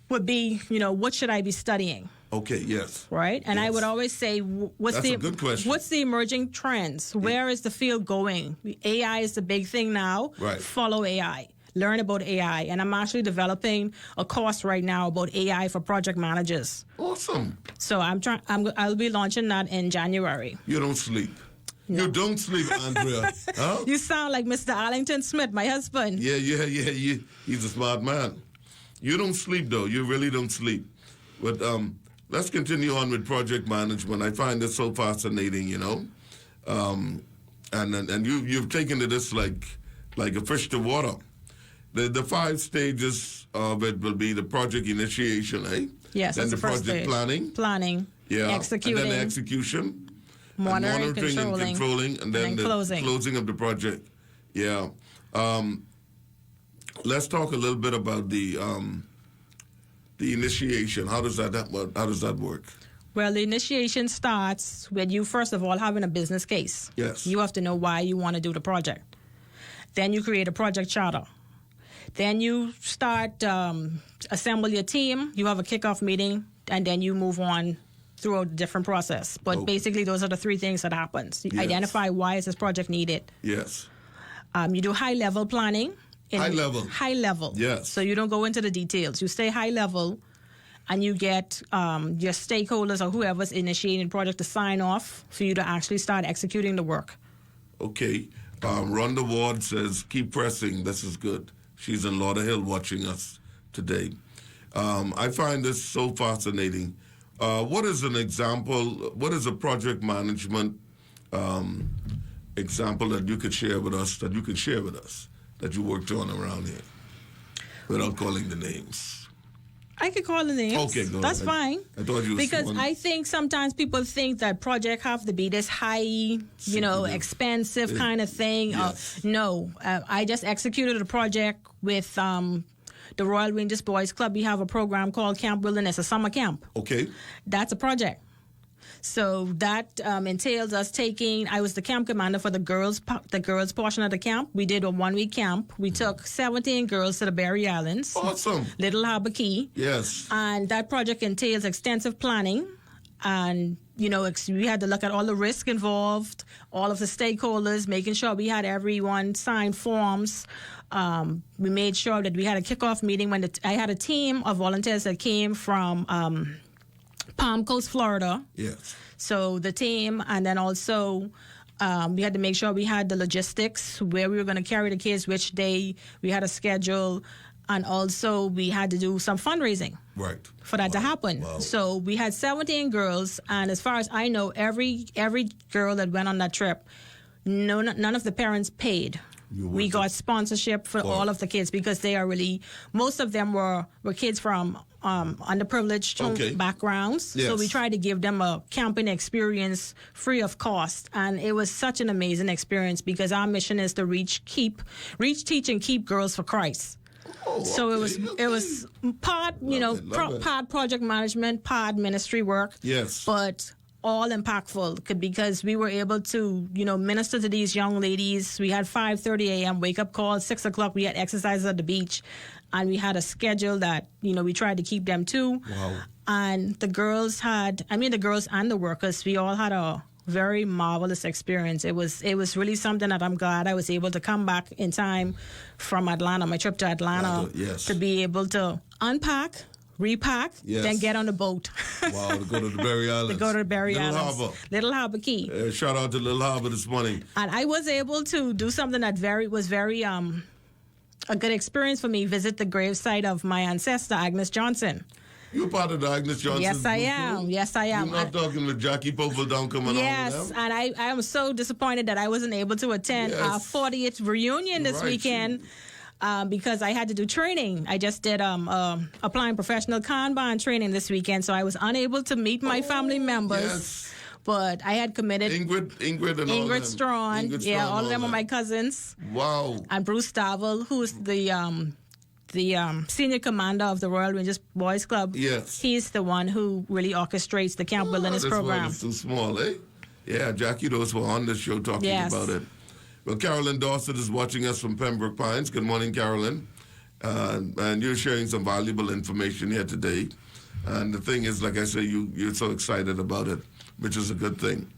Speaker 5: would be, what should I be studying?
Speaker 4: Okay, yes.
Speaker 5: Right? And
Speaker 4: yes.
Speaker 5: I would always say,
Speaker 4: That's a good question.
Speaker 5: What's the emerging trends? Where is the field going? AI is the big thing now.
Speaker 4: Right.
Speaker 5: Follow AI. Learn about AI. And I'm actually developing a course right now about AI for project managers.
Speaker 4: Awesome.
Speaker 5: So I'll be launching that in January.
Speaker 4: You don't sleep. No. You don't sleep, Andrea. Huh?
Speaker 5: You sound like Mr. Arlington Smith, my husband.
Speaker 4: Yeah. He's a smart man. You don't sleep, though. You really don't sleep. But let's continue on with project management. I find this so fascinating, and you've taken to this like a fish to water. The 5 stages of it will be the project initiation, eh?
Speaker 5: Yes,
Speaker 4: then
Speaker 5: that's
Speaker 4: the project
Speaker 5: stage.
Speaker 4: Planning. Yeah.
Speaker 5: Executing.
Speaker 4: And then the execution.
Speaker 5: Monitoring
Speaker 4: and controlling. And then the closing of the project. Yeah. Let's talk a little bit about the initiation. How does that work?
Speaker 5: Well, the initiation starts with you, first of all, having a business case.
Speaker 4: Yes.
Speaker 5: You have to know why you want to do the project. Then you create a project charter. Then you start, assemble your team, you have a kickoff meeting, and then you move on throughout the different process. But basically, those are the 3 things that happens. You identify why is this project needed.
Speaker 4: Yes.
Speaker 5: You do high-level planning. High level.
Speaker 4: Yes.
Speaker 5: So you don't go into the details. You stay high level, and you get your stakeholders or whoever's initiating the project to sign off for you to actually start executing the work.
Speaker 4: Okay. Rhonda Ward says, keep pressing. This is good. She's in Lauderhill watching us today. I find this so fascinating. What is an example? What is a project management example that you could share with us? That you worked on around here, without calling the names.
Speaker 5: I could call the names.
Speaker 4: Okay, go
Speaker 5: That's
Speaker 4: ahead.
Speaker 5: fine.
Speaker 4: I thought you.
Speaker 5: Because I think sometimes people think that project have to be this high, expensive kind of thing.
Speaker 4: Yes.
Speaker 5: No, I just executed a project with the Royal Rangers Boys Club. We have a program called Camp Wilderness, a summer camp.
Speaker 4: Okay.
Speaker 5: That's a project. So that entails us I was the camp commander for the girls portion of the camp. We did a 1-week camp. We took 17 girls to the Berry Islands.
Speaker 4: Awesome.
Speaker 5: Little Harbor Key.
Speaker 4: Yes.
Speaker 5: And that project entails extensive planning and we had to look at all the risk involved, all of the stakeholders, making sure we had everyone sign forms. We made sure that we had a kickoff meeting when I had a team of volunteers that came from Palm Coast, Florida.
Speaker 4: Yes.
Speaker 5: So the team, and then also we had to make sure we had the logistics, where we were going to carry the kids, which day, we had a schedule, and also we had to do some fundraising.
Speaker 4: Right.
Speaker 5: For that to happen.
Speaker 4: Wow.
Speaker 5: So we had 17 girls, and as far as I know, every girl that went on that trip, none of the parents paid. We got sponsorship for all of the kids, because they are really, most of them were kids from underprivileged backgrounds.
Speaker 4: Yes.
Speaker 5: So we tried to give them a camping experience free of cost, and it was such an amazing experience, because our mission is to reach, teach, and keep girls for Christ. So it was part, part project management, part ministry work.
Speaker 4: Yes.
Speaker 5: But all impactful, because we were able to, minister to these young ladies. We had 5:30 a.m. wake up call, 6 o'clock we had exercises at the beach, and we had a schedule that, we tried to keep them to.
Speaker 4: Wow.
Speaker 5: And the girls and the workers, we all had a very marvelous experience. It was really something that I'm glad I was able to come back in time from Atlanta, my trip to Atlanta,
Speaker 4: yes.
Speaker 5: to be able to unpack, repack,
Speaker 4: yes.
Speaker 5: then get on the boat.
Speaker 4: Wow, to go to the Berry Islands.
Speaker 5: Little Harbor Key.
Speaker 4: Shout out to Little Harbor this morning.
Speaker 5: And I was able to do something that was very a good experience for me, visit the gravesite of my ancestor, Agnes Johnson.
Speaker 4: You're part of the Agnes Johnson.
Speaker 5: Yes, I am. Yes, I am.
Speaker 4: You're not talking to Jackie Popedown coming on.
Speaker 5: Yes, and I am so disappointed that I wasn't able to attend our 40th reunion this weekend because I had to do training. I just did applying professional Kanban training this weekend, so I was unable to meet my family members.
Speaker 4: Yes.
Speaker 5: But I had committed
Speaker 4: Ingrid
Speaker 5: Strawn. All of them are my cousins.
Speaker 4: Wow.
Speaker 5: And Bruce Stavel, who's the senior commander of the Royal Rangers Boys Club.
Speaker 4: Yes.
Speaker 5: He's the one who really orchestrates the Camp Wilderness program.
Speaker 4: It's too small, eh? Yeah, Jackie, those were on the show talking about it. Well, Carolyn Dawson is watching us from Pembroke Pines. Good morning, Carolyn. And you're sharing some valuable information here today. And the thing is, like I say, you're so excited about it, which is a good thing.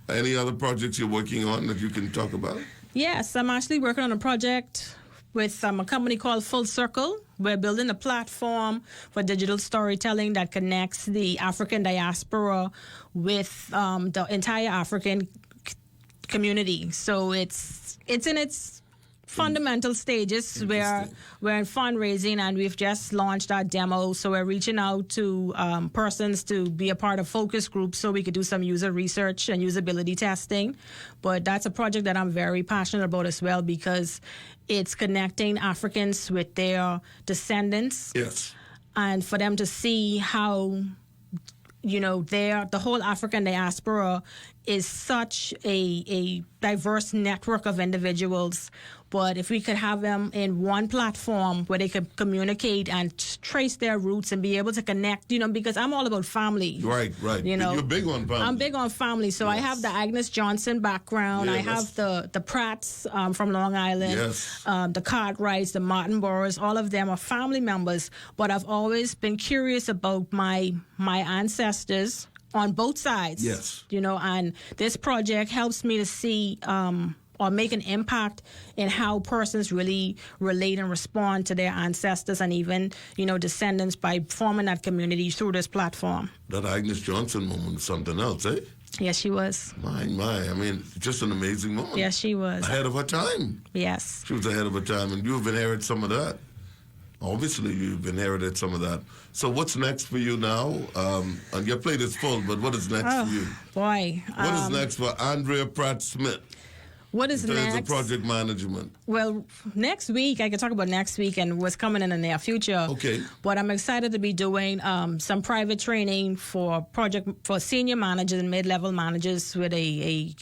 Speaker 4: Any other projects you're working on that you can talk about?
Speaker 5: Yes, I'm actually working on a project with a company called Full Circle. We're building a platform for digital storytelling that connects the African diaspora with the entire African community. So it's in its fundamental stages. We're in fundraising, and we've just launched our demo. So we're reaching out to persons to be a part of focus groups so we could do some user research and usability testing. But that's a project that I'm very passionate about as well, because it's connecting Africans with their descendants.
Speaker 4: Yes.
Speaker 5: And for them to see how, the whole African diaspora is such a diverse network of individuals. But if we could have them in one platform where they could communicate and trace their roots and be able to connect, because I'm all about family.
Speaker 4: Right. You're big on family.
Speaker 5: I'm big on family. So I have the Agnes Johnson background. I have the Pratts from Long Island, the Cartwrights, the Martin Burrows. All of them are family members. But I've always been curious about my ancestors on both sides.
Speaker 4: Yes.
Speaker 5: And this project helps me to see or make an impact in how persons really relate and respond to their ancestors and even, descendants by forming that community through this platform.
Speaker 4: That Agnes Johnson moment was something else, eh?
Speaker 5: Yes, she was.
Speaker 4: My. I mean, just an amazing moment.
Speaker 5: Yes, she was.
Speaker 4: Ahead of her time.
Speaker 5: Yes.
Speaker 4: She was ahead of her time, and you've inherited some of that. Obviously, you've inherited some of that. So what's next for you now? And your plate is full, but what is next for you?
Speaker 5: Boy.
Speaker 4: What is next for Andrea Pratt-Smith?
Speaker 5: What is next? In terms
Speaker 4: of project management.
Speaker 5: Well, next week, I can talk about next week and what's coming in the near future.
Speaker 4: Okay.
Speaker 5: But I'm excited to be doing some private training for senior managers and mid-level managers with a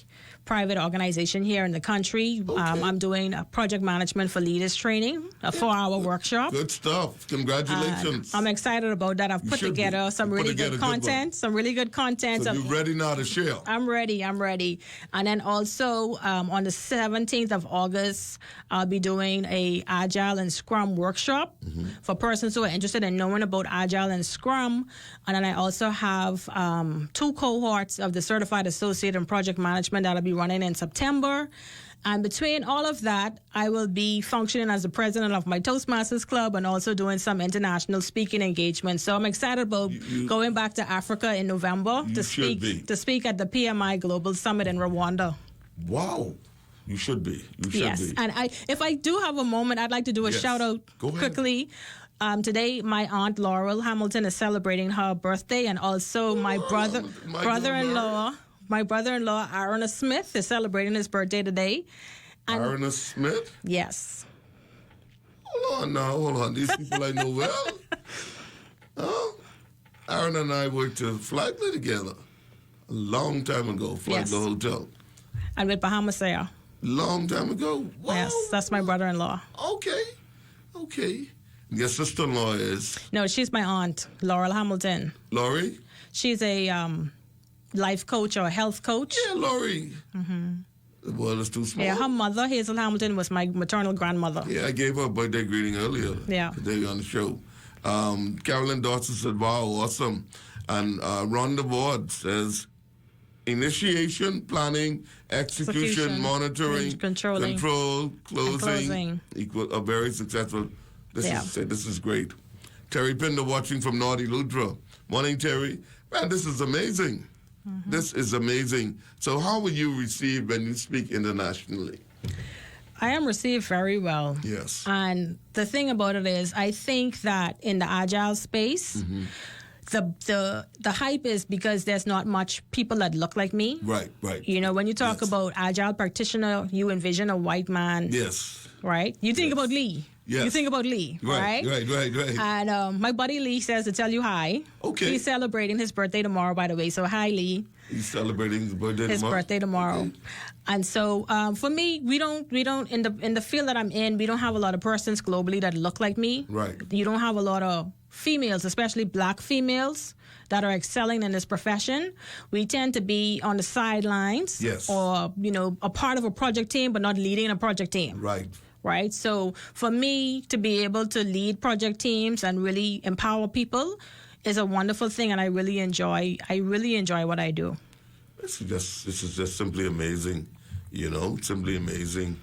Speaker 5: private organization here in the country.
Speaker 4: Okay.
Speaker 5: I'm doing a project management for leaders training, a 4-hour workshop.
Speaker 4: Good stuff. Congratulations.
Speaker 5: I'm excited about that. I've put together some really good content. So
Speaker 4: you're ready now to share.
Speaker 5: I'm ready. And then also on the 17th of August, I'll be doing a Agile and Scrum workshop for persons who are interested in knowing about Agile and Scrum. And then I also have 2 cohorts of the Certified Associate in Project Management that'll be running in September. And between all of that, I will be functioning as the president of my Toastmasters Club and also doing some international speaking engagements. So I'm excited about going back to Africa in November to speak at the PMI Global Summit in Rwanda.
Speaker 4: Wow. You should be.
Speaker 5: Yes. And if I do have a moment, I'd like to do a shout out quickly. Today, my aunt Laurel Hamilton is celebrating her birthday, and also my brother-in-law. My brother-in-law, Aaron Smith, is celebrating his birthday today.
Speaker 4: Aaron Smith?
Speaker 5: Yes.
Speaker 4: Hold on. These people I know well. Aaron and I worked to Flagler together a long time ago, Flagler Hotel.
Speaker 5: And with Bahamas there.
Speaker 4: Long time ago? Wow.
Speaker 5: Yes, that's my brother-in-law.
Speaker 4: Okay. Your sister-in-law is?
Speaker 5: No, she's my aunt, Laurel Hamilton.
Speaker 4: Laurie?
Speaker 5: She's a life coach or a health coach.
Speaker 4: Yeah, Laurie. The world is too small.
Speaker 5: Yeah, her mother, Hazel Hamilton, was my maternal grandmother.
Speaker 4: Yeah, I gave her a birthday greeting earlier.
Speaker 5: Yeah.
Speaker 4: Today on the show. Carolyn Dawson said, wow, awesome. And Rhonda Ward says, initiation, planning, execution, monitoring,
Speaker 5: controlling,
Speaker 4: control, closing. Equal a very successful. This is great. Terry Pinder watching from Nordy Ludra. Morning, Terry. Man, this is amazing. This is amazing. So how will you receive when you speak internationally?
Speaker 5: I am received very well.
Speaker 4: Yes.
Speaker 5: And the thing about it is, I think that in the Agile space, the hype is because there's not much people that look like me.
Speaker 4: Right.
Speaker 5: You know, when you talk about Agile Practitioner, you envision a white man.
Speaker 4: Yes.
Speaker 5: Right? You think about Lee.
Speaker 4: Yes.
Speaker 5: You think about Lee, right?
Speaker 4: Right.
Speaker 5: And my buddy Lee says to tell you hi.
Speaker 4: Okay.
Speaker 5: He's celebrating his birthday tomorrow, by the way. So hi, Lee.
Speaker 4: He's celebrating his birthday tomorrow.
Speaker 5: Okay. And so for me, we don't in the field that I'm in, we don't have a lot of persons globally that look like me.
Speaker 4: Right.
Speaker 5: You don't have a lot of females, especially black females, that are excelling in this profession. We tend to be on the sidelines.
Speaker 4: Yes.
Speaker 5: Or, a part of a project team, but not leading a project team. Right. So for me to be able to lead project teams and really empower people is a wonderful thing, and I really enjoy what I do.
Speaker 4: This is just simply amazing, simply amazing.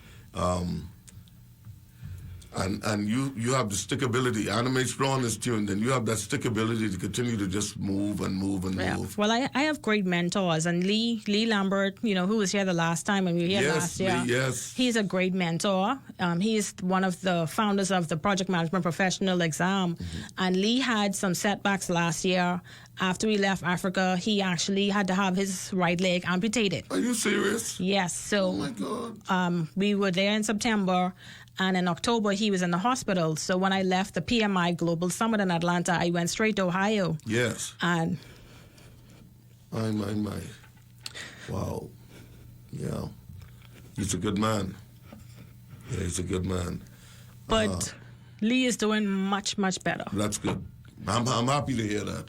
Speaker 4: And you have the stickability. Anime Strong is tuned, and you have that stickability to continue to just move and move.
Speaker 5: Well, I have great mentors, and Lee Lambert, who was here the last time when we were here last year.
Speaker 4: Yes.
Speaker 5: He's a great mentor. He's one of the founders of the Project Management Professional Exam, and Lee had some setbacks last year. After he left Africa, he actually had to have his right leg amputated.
Speaker 4: Are you serious?
Speaker 5: Yes. So,
Speaker 4: oh my God.
Speaker 5: We were there in September. And in October, he was in the hospital. So when I left the PMI Global Summit in Atlanta, I went straight to Ohio.
Speaker 4: Yes.
Speaker 5: And
Speaker 4: my. Wow. Yeah. He's a good man. Yeah, he's a good man.
Speaker 5: But Lee is doing much, much better.
Speaker 4: That's good. I'm happy to hear that.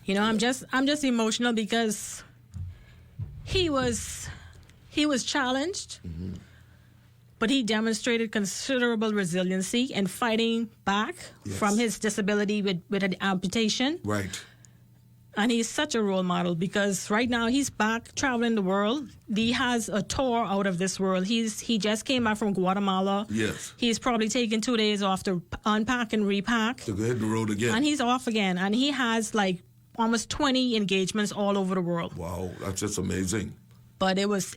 Speaker 5: I'm just emotional because he was challenged. But he demonstrated considerable resiliency in fighting back from his disability with an amputation.
Speaker 4: Right.
Speaker 5: And he's such a role model because right now he's back traveling the world. He has a tour out of this world. He just came back from Guatemala.
Speaker 4: Yes.
Speaker 5: He's probably taken 2 days off to unpack and repack.
Speaker 4: To hit the road again.
Speaker 5: And he's off again. And he has like almost 20 engagements all over the world.
Speaker 4: Wow, that's just amazing.
Speaker 5: But it was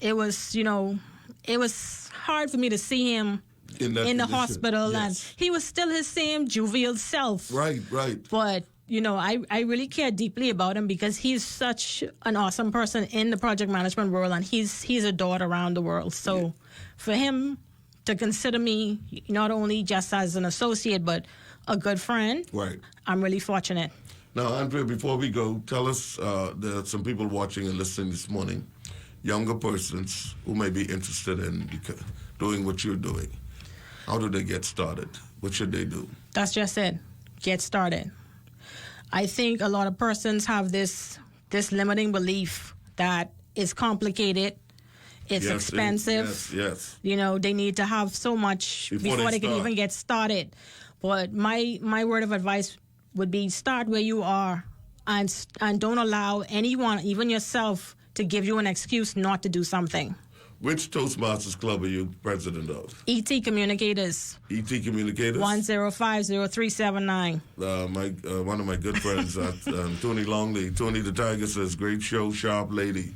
Speaker 5: hard for me to see him in the hospital, and he was still his same jovial self.
Speaker 4: Right.
Speaker 5: But I really care deeply about him because he's such an awesome person in the project management world, and he's adored around the world. So for him to consider me not only just as an associate but a good friend,
Speaker 4: right,
Speaker 5: I'm really fortunate.
Speaker 4: Now, Andrea, before we go, tell us, there are some people watching and listening this morning. younger persons who may be interested in doing what you're doing? How do they get started? What should they do?
Speaker 5: That's just it. Get started. I think a lot of persons have this limiting belief that it's complicated, it's expensive.
Speaker 4: Yes.
Speaker 5: You know, they need to have so much before they can even get started. But my word of advice would be start where you are and don't allow anyone, even yourself, to give you an excuse not to do something.
Speaker 4: Which Toastmasters Club are you president of?
Speaker 5: ET Communicators.
Speaker 4: ET Communicators?
Speaker 5: 1050379.
Speaker 4: One of my good friends, Tony Longley. Tony the Tiger says, great show, sharp lady.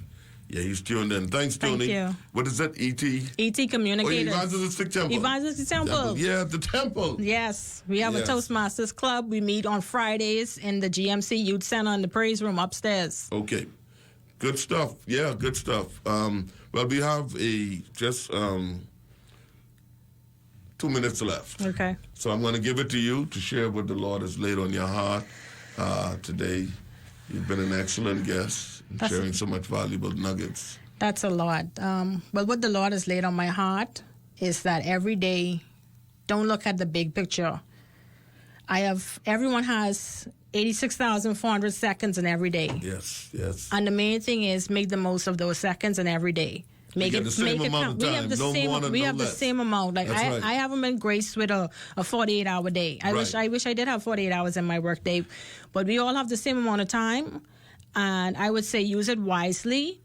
Speaker 4: Yeah, he's tuned in. Thanks, Tony.
Speaker 5: Thank you.
Speaker 4: What is that, ET?
Speaker 5: ET Communicators.
Speaker 4: Oh, Evangelistic Temple.
Speaker 5: Evangelistic Temple.
Speaker 4: Yeah, the temple.
Speaker 5: Yes, we have a Toastmasters Club. We meet on Fridays in the GMC Youth Center in the praise room upstairs.
Speaker 4: Okay. Good stuff. Yeah, good stuff. Well, we have just 2 minutes left.
Speaker 5: Okay.
Speaker 4: So I'm going to give it to you to share what the Lord has laid on your heart today. You've been an excellent guest, sharing so much valuable nuggets.
Speaker 5: That's a lot. Well, what the Lord has laid on my heart is that every day, don't look at the big picture. Everyone has 86,400 seconds in every day.
Speaker 4: Yes.
Speaker 5: And the main thing is make the most of those seconds in every day. Make it count. We have the same amount. Like I haven't been graced with a 48-hour day. I wish I did have 48 hours in my work day, but we all have the same amount of time, and I would say use it wisely.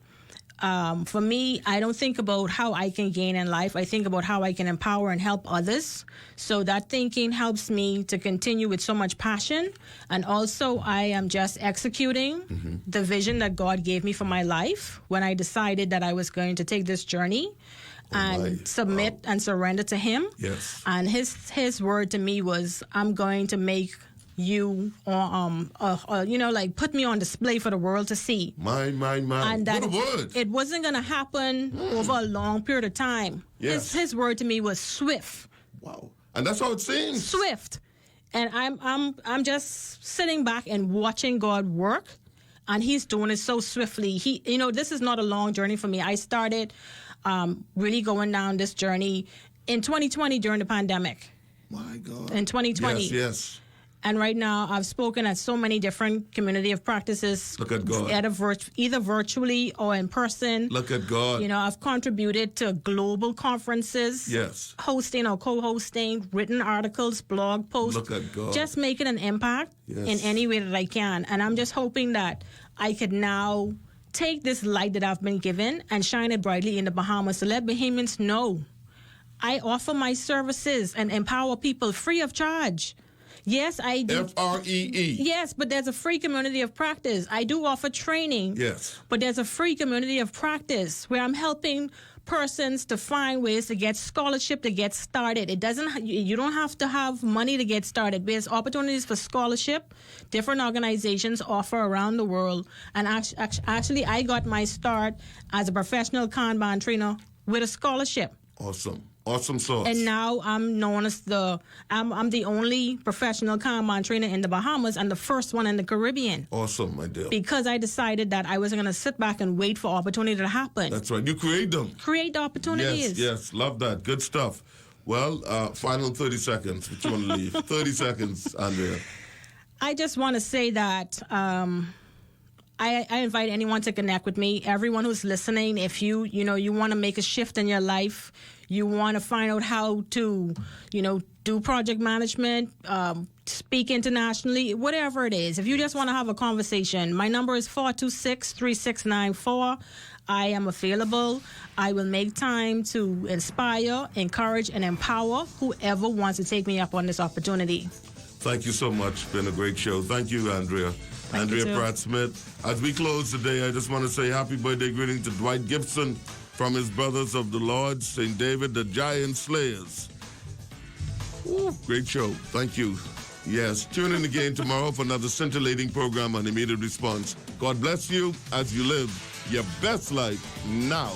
Speaker 5: For me, I don't think about how I can gain in life. I think about how I can empower and help others. So that thinking helps me to continue with so much passion. And also, I am just executing the vision that God gave me for my life when I decided that I was going to take this journey and submit and surrender to Him.
Speaker 4: Yes.
Speaker 5: And His word to me was, I'm going to make you, like put me on display for the world to see.
Speaker 4: My.
Speaker 5: And that
Speaker 4: what a word.
Speaker 5: It wasn't going to happen over a long period of time.
Speaker 4: Yes.
Speaker 5: His word to me was swift.
Speaker 4: Wow. And that's how it seems.
Speaker 5: Swift. And I'm just sitting back and watching God work, and He's doing it so swiftly. This is not a long journey for me. I started really going down this journey in 2020 during the pandemic.
Speaker 4: My God.
Speaker 5: In 2020.
Speaker 4: Yes.
Speaker 5: And right now, I've spoken at so many different community of practices.
Speaker 4: Look at God.
Speaker 5: Either virtually or in person.
Speaker 4: Look at God.
Speaker 5: I've contributed to global conferences.
Speaker 4: Yes.
Speaker 5: Hosting or co-hosting, written articles, blog posts.
Speaker 4: Look at God.
Speaker 5: Just making an impact in any way that I can. And I'm just hoping that I could now take this light that I've been given and shine it brightly in the Bahamas to let Bahamians know I offer my services and empower people free of charge. Yes, I do.
Speaker 4: FREE.
Speaker 5: Yes, but there's a free community of practice. I do offer training.
Speaker 4: Yes.
Speaker 5: But there's a free community of practice where I'm helping persons to find ways to get scholarship to get started. You don't have to have money to get started. There's opportunities for scholarship. Different organizations offer around the world. And actually, I got my start as a professional Kanban trainer with a scholarship.
Speaker 4: Awesome sauce.
Speaker 5: And now I'm known as I'm the only professional Kanban trainer in the Bahamas and the first one in the Caribbean.
Speaker 4: Awesome, my dear.
Speaker 5: Because I decided that I wasn't going to sit back and wait for opportunity to happen.
Speaker 4: That's right. You create them.
Speaker 5: Create the opportunities.
Speaker 4: Yes. Love that. Good stuff. Well, final 30 seconds. What you want to leave? 30 seconds, Andrea.
Speaker 5: I just want to say that I invite anyone to connect with me. Everyone who's listening, if you want to make a shift in your life, you want to find out how to, do project management, speak internationally, whatever it is. If you just want to have a conversation, my number is 426-3694. I am available. I will make time to inspire, encourage, and empower whoever wants to take me up on this opportunity.
Speaker 4: Thank you so much. It's been a great show. Thank you, Andrea. Andrea Pratt-Smith. As we close today, I just want to say happy birthday greeting to Dwight Gibson from his Brothers of the Lord, St. David, the Giant Slayers. Ooh, great show. Thank you. Yes, tune in again tomorrow for another scintillating program on Immediate Response. God bless you as you live your best life now.